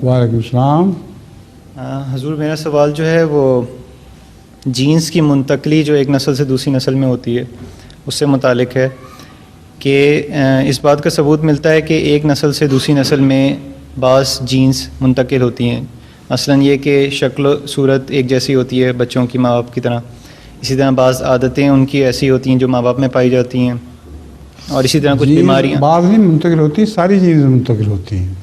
وعلیکم السلام۔ حضور میرا سوال جو ہے وہ جینس کی منتقلی جو ایک نسل سے دوسری نسل میں ہوتی ہے اس سے متعلق ہے کہ اس بات کا ثبوت ملتا ہے کہ ایک نسل سے دوسری نسل میں بعض جینس منتقل ہوتی ہیں، مثلاً یہ کہ شکل و صورت ایک جیسی ہوتی ہے بچوں کی ماں باپ کی طرح، اسی طرح بعض عادتیں ان کی ایسی ہوتی ہیں جو ماں باپ میں پائی جاتی ہیں، اور اسی طرح کچھ بیماریاں بعض نہیں منتقل ہوتی، ساری چیزیں منتقل ہوتی ہیں۔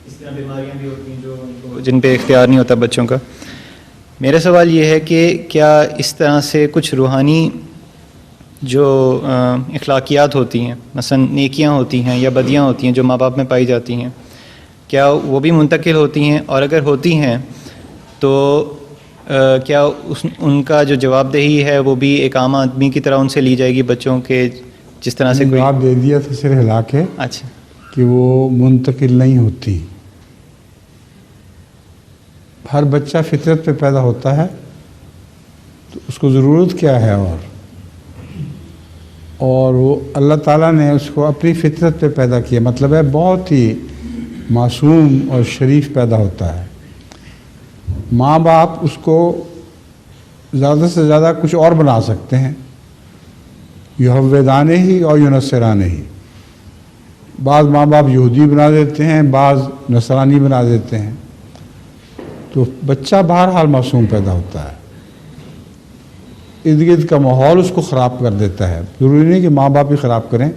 اس طرح بیماریاں بھی ہوتی ہیں جو جن پہ اختیار نہیں ہوتا بچوں کا۔ میرا سوال یہ ہے کہ کیا اس طرح سے کچھ روحانی جو اخلاقیات ہوتی ہیں، مثلا نیکیاں ہوتی ہیں یا بدیاں ہوتی ہیں جو ماں باپ میں پائی جاتی ہیں، کیا وہ بھی منتقل ہوتی ہیں؟ اور اگر ہوتی ہیں تو کیا ان کا جو جواب دہی ہے وہ بھی ایک عام آدمی کی طرح ان سے لی جائے گی بچوں کے، جس طرح سے کوئی جواب دے دیا تھا سر ہلا کے اچھا کہ وہ منتقل نہیں ہوتی۔ ہر بچہ فطرت پہ پیدا ہوتا ہے تو اس کو ضرورت کیا ہے، اور وہ اللہ تعالیٰ نے اس کو اپنی فطرت پہ پیدا کیا، مطلب ہے بہت ہی معصوم اور شریف پیدا ہوتا ہے۔ ماں باپ اس کو زیادہ سے زیادہ کچھ اور بنا سکتے ہیں، یہودانے ہی اور یونسرانے ہی۔ بعض ماں باپ یہودی بنا دیتے ہیں، بعض نصرانی بنا دیتے ہیں، تو بچہ بہرحال معصوم پیدا ہوتا ہے۔ ارد گرد کا ماحول اس کو خراب کر دیتا ہے، ضروری نہیں کہ ماں باپ ہی خراب کریں،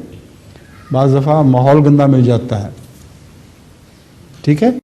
بعض دفعہ ماحول گندہ مل جاتا ہے، ٹھیک ہے۔